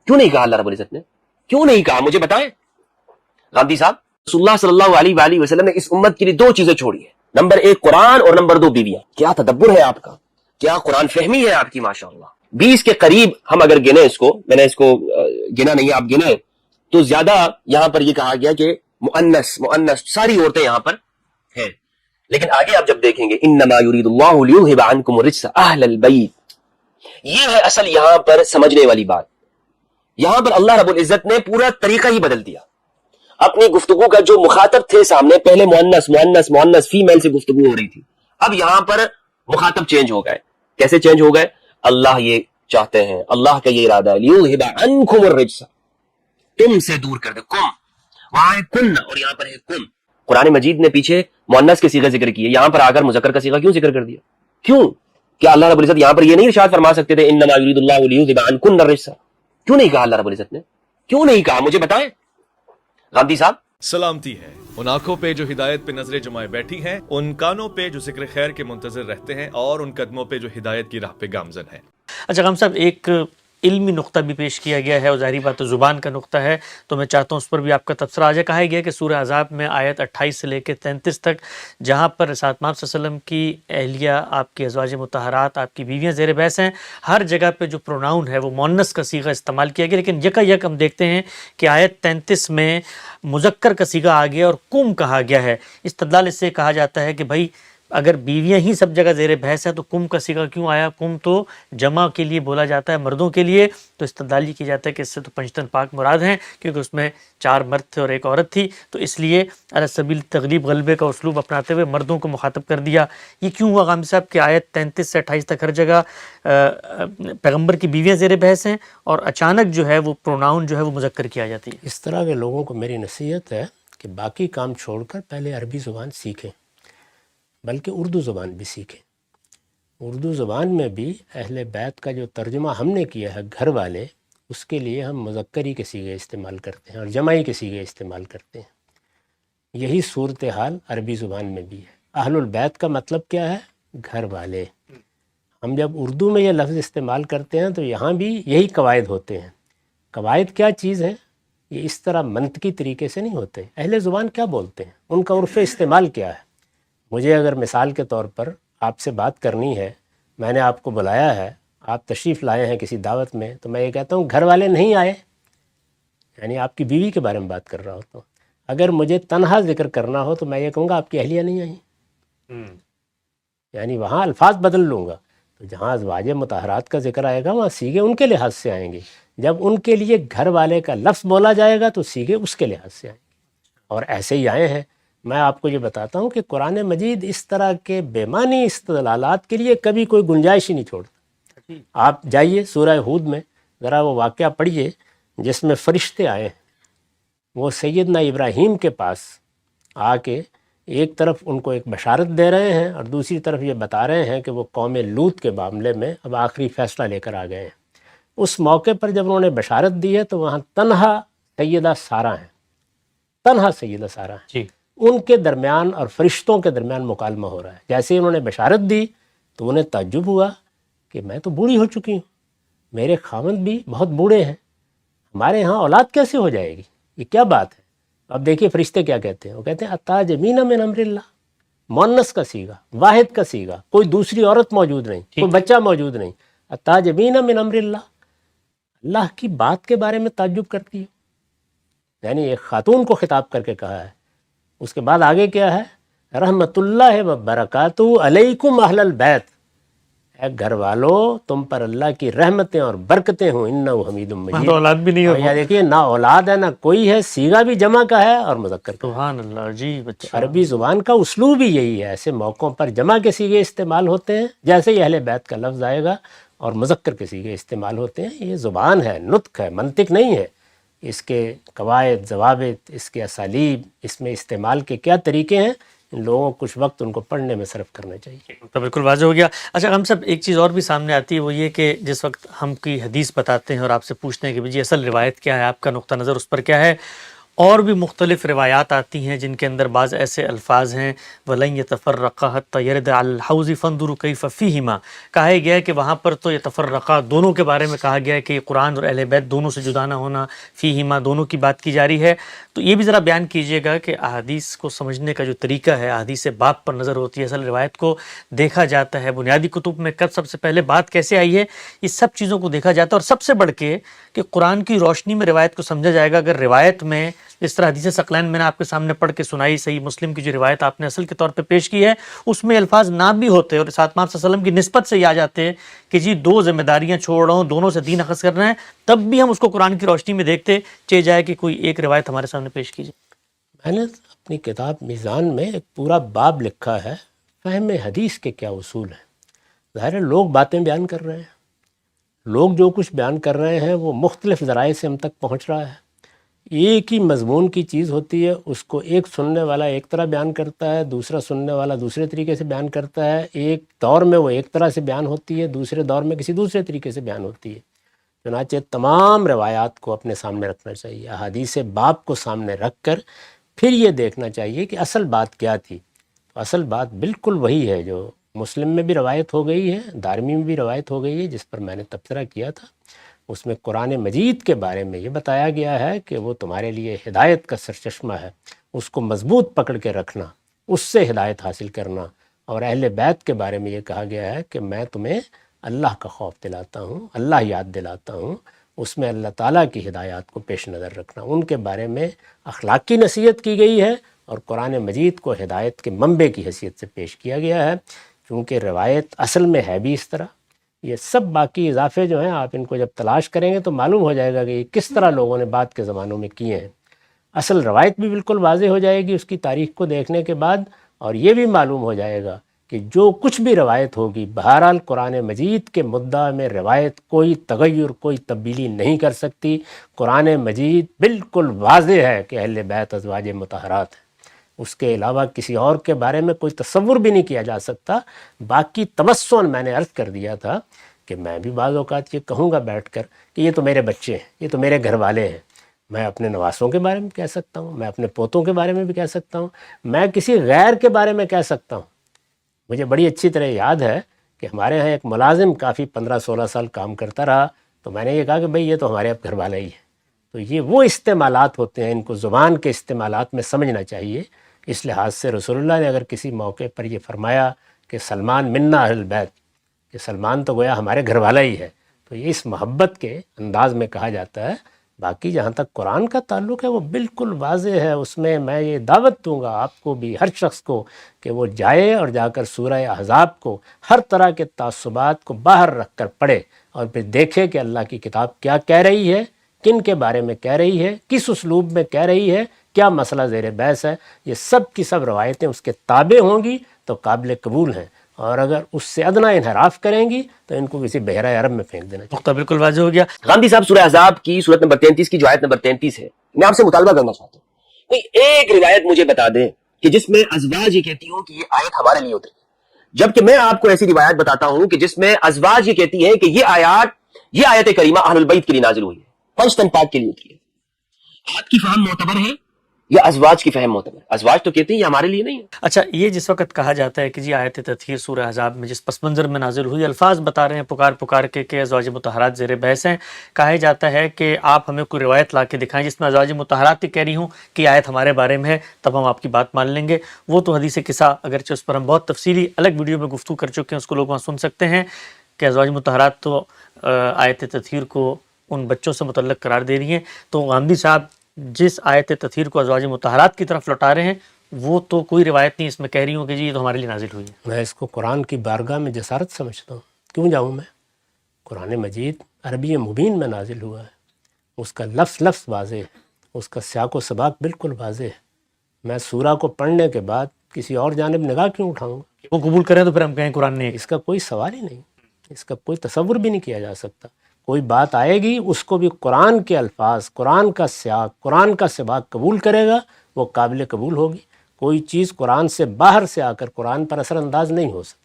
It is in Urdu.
کیوں نہیں کہا اللہ رب العزت نے؟ کیوں نہیں کہا مجھے بتائیں غامدی صاحب؟ رسول اللہ صلی اللہ علیہ وآلہ وسلم نے اس امت کے لیے دو چیزیں چھوڑی ہیں، نمبر ایک قرآن اور نمبر دو بیویاں۔ کیا تدبر ہے آپ کا، کیا قرآن فہمی ہے آپ کی، ماشاءاللہ۔ 20 کے قریب ہم اگر گنے اس کو، میں نے اس کو گنا نہیں ہے، آپ گنے تو زیادہ یہاں پر یہ کہا گیا کہ مؤنث ساری عورتیں یہاں پر ہیں، لیکن آگے آپ جب دیکھیں گے انما یرید اللہ لیذھب عنکم الرجس اہل البیت، یہ ہے اصل یہاں پر سمجھنے والی بات۔ یہاں پر اللہ رب العزت نے پورا طریقہ ہی بدل دیا اپنی گفتگو کا۔ جو مخاطب تھے سامنے پہلے مؤنث فیمیل سے گفتگو ہو رہی تھی، اب یہاں پر مخاطب چینج ہو گئے۔ کیسے چینج ہو گئے؟ اللہ یہ چاہتے ہیں، اللہ کا یہ ارادہ ہے لیذھب عنکم الرجس، تم سے دور کر دے۔ کم وہاں ہے کن اور یہاں پر ہے کم۔ قرآن مجید نے پیچھے مؤنث کے صیغے ذکر کیے، یہاں پر آ کر مذکر کا صیغہ کیوں ذکر کر دیا؟ کیوں؟ کیا اللہ رب العزت یہاں پر یہ نہیں ارشاد فرما سکتے تھے انما یرید اللہ لیذھب عنکم الرجس؟ کیوں نہیں کہا اللہ رب العزت نے؟ کیوں نہیں کہا مجھے بتائیں غامدی صاحب؟ سلامتی ہے ان آنکھوں پہ جو ہدایت پہ نظریں جمائے بیٹھی ہیں، ان کانوں پہ جو ذکر خیر کے منتظر رہتے ہیں، اور ان قدموں پہ جو ہدایت کی راہ پہ گامزن ہیں۔ اچھا غام صاحب، ایک علمی نقطہ بھی پیش کیا گیا ہے اور ظاہری بات تو زبان کا نقطہ ہے، تو میں چاہتا ہوں اس پر بھی آپ کا تبصرہ آ جائے۔ کہا گیا کہ سورہ احزاب میں آیت 28 سے لے کے 33 تک جہاں پر رسالت مآب صلی اللہ علیہ وسلم کی اہلیہ، آپ کی ازواج مطہرات، آپ کی بیویاں زیر بحث ہیں، ہر جگہ پہ جو پروناؤن ہے وہ مؤنث کا صیغہ استعمال کیا گیا، لیکن یک ہم دیکھتے ہیں کہ آیت 33 میں مذکر کا صیغہ آ گیا اور کم کہا گیا ہے۔ استدلال اس سے کہا جاتا ہے کہ بھائی اگر بیویاں ہی سب جگہ زیر بحث ہے تو کم کا صیغہ کیوں آیا؟ کم تو جمع کے لیے بولا جاتا ہے، مردوں کے لیے، تو استدلال یہ کی جاتا ہے کہ اس سے تو پنجتن پاک مراد ہیں، کیونکہ اس میں 4 مرد تھے اور 1 عورت تھی، تو اس لیے علی سبیل تغلیب غلبے کا اسلوب اپناتے ہوئے مردوں کو مخاطب کر دیا۔ یہ کیوں ہوا غامدی صاحب کہ آیت 33 سے 28 تک ہر جگہ پیغمبر کی بیویاں زیر بحث ہیں اور اچانک جو ہے وہ پروناؤن جو ہے وہ مذکر کیا جاتی ہے؟ اس طرح کے لوگوں کو میری نصیحت ہے کہ باقی کام چھوڑ کر پہلے عربی زبان سیکھیں، بلکہ اردو زبان بھی سیکھیں۔ اردو زبان میں بھی اہل بیت کا جو ترجمہ ہم نے کیا ہے گھر والے، اس کے لیے ہم مذکری کے صیغے استعمال کرتے ہیں اور جمعی کے صیغے استعمال کرتے ہیں۔ یہی صورتحال عربی زبان میں بھی ہے۔ اہل البیت کا مطلب کیا ہے؟ گھر والے۔ ہم جب اردو میں یہ لفظ استعمال کرتے ہیں تو یہاں بھی یہی قواعد ہوتے ہیں۔ قواعد کیا چیز ہے؟ یہ اس طرح منطقی طریقے سے نہیں ہوتے۔ اہل زبان کیا بولتے ہیں، ان کا عرف استعمال کیا ہے۔ مجھے اگر مثال کے طور پر آپ سے بات کرنی ہے، میں نے آپ کو بلایا ہے، آپ تشریف لائے ہیں کسی دعوت میں، تو میں یہ کہتا ہوں گھر والے نہیں آئے، یعنی آپ کی بیوی کے بارے میں بات کر رہا ہوتا ہوں۔ اگر مجھے تنہا ذکر کرنا ہو تو میں یہ کہوں گا آپ کی اہلیہ نہیں آئیں، یعنی وہاں الفاظ بدل لوں گا۔ تو جہاں ازواج مطہرات کا ذکر آئے گا وہاں سیغے ان کے لحاظ سے آئیں گے، جب ان کے لیے گھر والے کا لفظ بولا جائے گا تو سیغے اس کے لحاظ سے آئیں گے، اور ایسے ہی آئے ہیں۔ میں آپ کو یہ بتاتا ہوں کہ قرآن مجید اس طرح کے بے معنی استدلالات کے لیے کبھی کوئی گنجائش ہی نہیں چھوڑتا۔ آپ جائیے سورہ ہود میں ذرا وہ واقعہ پڑھیے جس میں فرشتے آئے ہیں، وہ سیدنا ابراہیم کے پاس آ کے ایک طرف ان کو ایک بشارت دے رہے ہیں اور دوسری طرف یہ بتا رہے ہیں کہ وہ قوم لوط کے معاملے میں اب آخری فیصلہ لے کر آ گئے ہیں۔ اس موقع پر جب انہوں نے بشارت دی ہے تو وہاں تنہا سیدہ سارہ ہیں، تنہا سیدہ سارہ ہیں، جی، ان کے درمیان اور فرشتوں کے درمیان مکالمہ ہو رہا ہے۔ جیسے انہوں نے بشارت دی تو انہیں تعجب ہوا کہ میں تو بوڑھی ہو چکی ہوں، میرے خاوند بھی بہت بوڑھے ہیں، ہمارے ہاں اولاد کیسے ہو جائے گی، یہ کیا بات ہے؟ اب دیکھیے فرشتے کیا کہتے ہیں، وہ کہتے ہیں اتعجبین من امر اللہ، مؤنث کا صیغہ، واحد کا صیغہ، کوئی دوسری عورت موجود نہیں، کوئی بچہ موجود نہیں، اتعجبین من امر اللہ، اللہ کی بات کے بارے میں تعجب کرتی ہے، یعنی ایک خاتون کو خطاب کر کے کہا ہے۔ اس کے بعد آگے کیا ہے؟ رحمت اللہ وبرکاتہ علیکم اہل البیت، اے گھر والو تم پر اللہ کی رحمتیں اور برکتیں ہوں، انہ حمید مجید۔ اولاد بھی نہیں اور یہ دیکھیے نہ اولاد ہے نہ کوئی ہے، صیغہ بھی جمع کا ہے اور مذکر کا ہے۔ سبحان اللہ، جی بچہ عربی زبان کا اسلوب ہی یہی ہے، ایسے موقعوں پر جمع کے صیغے استعمال ہوتے ہیں، جیسے ہی اہل بیت کا لفظ آئے گا، اور مذکر کے صیغے استعمال ہوتے ہیں۔ یہ زبان ہے، نطق ہے، منطق نہیں ہے۔ اس کے قواعد، ضوابط، اس کے اسالیب، اس میں استعمال کے کیا طریقے ہیں، ان لوگوں کو کچھ وقت ان کو پڑھنے میں صرف کرنا چاہیے۔ تو بالکل واضح ہو گیا۔ اچھا ہم سب ایک چیز اور بھی سامنے آتی ہے، وہ یہ کہ جس وقت ہم کی حدیث بتاتے ہیں اور آپ سے پوچھتے ہیں کہ جی اصل روایت کیا ہے، آپ کا نقطہ نظر اس پر کیا ہے، اور بھی مختلف روایات آتی ہیں جن کے اندر بعض ایسے الفاظ ہیں وَلَن يَتَفَرَّقَا حَتَّى يَرِدَ عَلَى الْحَوْضِ فَانظُرُوا كَيْفَ فِيهِمَا، کہا گیا ہے کہ وہاں پر تو یتفرقا دونوں کے بارے میں کہا گیا ہے کہ قرآن اور اہل بیت دونوں سے جدا نہ ہونا، فیہما دونوں کی بات کی جا رہی ہے. تو یہ بھی ذرا بیان کیجئے گا کہ احادیث کو سمجھنے کا جو طریقہ ہے، احادیث باب پر نظر ہوتی ہے، اصل روایت کو دیکھا جاتا ہے، بنیادی کتب میں کب سب سے پہلے بات کیسے آئی ہے، یہ سب چیزوں کو دیکھا جاتا ہے. اور سب سے بڑھ کے کہ قرآن کی روشنی میں روایت کو سمجھا جائے گا. اگر روایت میں جس طرح حدیث ثقلین میں نے آپ کے سامنے پڑھ کے سنائی، صحیح مسلم کی جو روایت آپ نے اصل کے طور پہ پیش کی ہے، اس میں الفاظ نہ بھی ہوتے اور ساتھ آپ صلی اللہ علیہ وسلم کی نسبت سے یہ آ جاتے کہ جی دو ذمہ داریاں چھوڑ رہا ہوں، دونوں سے دین اخذ کرنا ہے، تب بھی ہم اس کو قرآن کی روشنی میں دیکھتے چاہے جائے کہ کوئی ایک روایت ہمارے سامنے پیش کیجیے. میں نے اپنی کتاب میزان میں ایک پورا باب لکھا ہے فہم حدیث کے کیا اصول ہیں. ظاہر ہے لوگ باتیں بیان کر رہے ہیں، لوگ جو کچھ بیان کر رہے ہیں وہ مختلف ذرائع سے ہم تک پہنچ رہا ہے. ایک ہی مضمون کی چیز ہوتی ہے، اس کو ایک سننے والا ایک طرح بیان کرتا ہے، دوسرا سننے والا دوسرے طریقے سے بیان کرتا ہے. ایک دور میں وہ ایک طرح سے بیان ہوتی ہے، دوسرے دور میں کسی دوسرے طریقے سے بیان ہوتی ہے. چنانچہ تمام روایات کو اپنے سامنے رکھنا چاہیے، احادیث باب کو سامنے رکھ کر پھر یہ دیکھنا چاہیے کہ اصل بات کیا تھی. اصل بات بالکل وہی ہے جو مسلم میں بھی روایت ہو گئی ہے، دارمی میں بھی روایت ہو گئی ہے، جس پر میں نے تبصرہ کیا تھا. اس میں قرآن مجید کے بارے میں یہ بتایا گیا ہے کہ وہ تمہارے لیے ہدایت کا سرچشمہ ہے، اس کو مضبوط پکڑ کے رکھنا، اس سے ہدایت حاصل کرنا. اور اہل بیت کے بارے میں یہ کہا گیا ہے کہ میں تمہیں اللہ کا خوف دلاتا ہوں، اللہ یاد دلاتا ہوں. اس میں اللہ تعالیٰ کی ہدایات کو پیش نظر رکھنا. ان کے بارے میں اخلاقی نصیحت کی گئی ہے اور قرآن مجید کو ہدایت کے منبع کی حیثیت سے پیش کیا گیا ہے. چونکہ روایت اصل میں ہے بھی اس طرح. یہ سب باقی اضافے جو ہیں آپ ان کو جب تلاش کریں گے تو معلوم ہو جائے گا کہ یہ کس طرح لوگوں نے بعد کے زمانوں میں کیے ہیں. اصل روایت بھی بالکل واضح ہو جائے گی اس کی تاریخ کو دیکھنے کے بعد، اور یہ بھی معلوم ہو جائے گا کہ جو کچھ بھی روایت ہوگی بہرحال قرآن مجید کے مدعا میں روایت کوئی تغیر، کوئی تبدیلی نہیں کر سکتی. قرآن مجید بالکل واضح ہے کہ اہل بیت ازواج مطہرات ہیں. اس کے علاوہ کسی اور کے بارے میں کوئی تصور بھی نہیں کیا جا سکتا. باقی تبسن میں نے عرض کر دیا تھا کہ میں بھی بعض اوقات یہ کہوں گا بیٹھ کر کہ یہ تو میرے بچے ہیں، یہ تو میرے گھر والے ہیں. میں اپنے نواسوں کے بارے میں کہہ سکتا ہوں، میں اپنے پوتوں کے بارے میں بھی کہہ سکتا ہوں، میں کسی غیر کے بارے میں کہہ سکتا ہوں. مجھے بڑی اچھی طرح یاد ہے کہ ہمارے ہاں ایک ملازم کافی 15-16 سال کام کرتا رہا، تو میں نے یہ کہا کہ بھئی یہ تو ہمارے اب گھر والا ہی ہے. تو یہ وہ استعمالات ہوتے ہیں، ان کو زبان کے استعمالات میں سمجھنا چاہیے. اس لحاظ سے رسول اللہ نے اگر کسی موقع پر یہ فرمایا کہ سلمان منا اہل بیت، کہ سلمان تو گویا ہمارے گھر والا ہی ہے، تو یہ اس محبت کے انداز میں کہا جاتا ہے. باقی جہاں تک قرآن کا تعلق ہے وہ بالکل واضح ہے. اس میں میں یہ دعوت دوں گا آپ کو بھی، ہر شخص کو، کہ وہ جائے اور جا کر سورہ احزاب کو ہر طرح کے تعصبات کو باہر رکھ کر پڑھے اور پھر دیکھے کہ اللہ کی کتاب کیا کہہ رہی ہے، کن کے بارے میں کہہ رہی ہے، کس اسلوب میں کہہ رہی ہے، کیا مسئلہ زیر بحث ہے. یہ سب کی سب روایتیں اس کے تابع ہوں گی تو قابل قبول ہیں، اور اگر اس سے ادنا انحراف کریں گی تو ان کو کسی بحیرہ عرب میں پھینک دینا چاہیے. نقطہ بالکل واضح ہو گیا. غامدی صاحب سورہ احزاب کی سورت نمبر 33 کی جو آیت نمبر 33 ہے، میں آپ سے مطالبہ کرنا چاہتا ہوں کوئی ایک روایت مجھے بتا دیں کہ جس میں ازواج یہ کہتی ہوں کہ یہ آیت ہمارے لیے اتری، جبکہ میں آپ کو ایسی روایت بتاتا ہوں کہ جس میں ازواج یہ کہتی ہے کہ یہ آیت کریمہ اہل البیت کے لیے نازل ہوئی ہے، پنجتن پاک کے لیے اتری ہے. آپ کی فہم معتبر ہے یا ازواج کی فہم معتبر؟ ازواج تو کہتے ہیں یہ ہمارے لیے نہیں ہے. اچھا، یہ جس وقت کہا جاتا ہے کہ جی آیت تطہیر سورہ احزاب میں جس پس منظر میں نازل ہوئی، الفاظ بتا رہے ہیں پکار کے کہ ازواج مطہرات زیر بحث ہیں، کہا جاتا ہے کہ آپ ہمیں کوئی روایت لا کے دکھائیں جس میں ازواج مطہرات کی کہہ رہی ہوں کہ آیت ہمارے بارے میں ہے، تب ہم آپ کی بات مان لیں گے. وہ تو حدیث قصہ، اگرچہ اس پر ہم بہت تفصیلی الگ ویڈیو میں گفتگو کر چکے ہیں، اس کو لوگ وہاں سن سکتے ہیں کہ ازواج مطہرات تو آیت تطہیر کو ان بچوں سے متعلق قرار دے رہی ہیں. تو غامدی صاحب جس آیت تطہیر کو ازواج مطہرات کی طرف لوٹا رہے ہیں وہ تو کوئی روایت نہیں اس میں کہہ رہی ہوں کہ جی یہ تو ہمارے لیے نازل ہوئی ہے. میں اس کو قرآن کی بارگاہ میں جسارت سمجھتا ہوں. کیوں جاؤں میں؟ قرآن مجید عربی مبین میں نازل ہوا ہے، اس کا لفظ واضح ہے، اس کا سیاق و سباق بالکل واضح ہے. میں سورہ کو پڑھنے کے بعد کسی اور جانب نگاہ کیوں اٹھاؤں گا؟ وہ قبول کریں تو پھر ہم کہیں قرآن نے اس کا کوئی سوال ہی نہیں، اس کا کوئی تصور بھی نہیں کیا جا سکتا. کوئی بات آئے گی اس کو بھی قرآن کے الفاظ، قرآن کا سیاق، قرآن کا سباق قبول کرے گا، وہ قابل قبول ہوگی. کوئی چیز قرآن سے باہر سے آ کر قرآن پر اثر انداز نہیں ہو سکتی.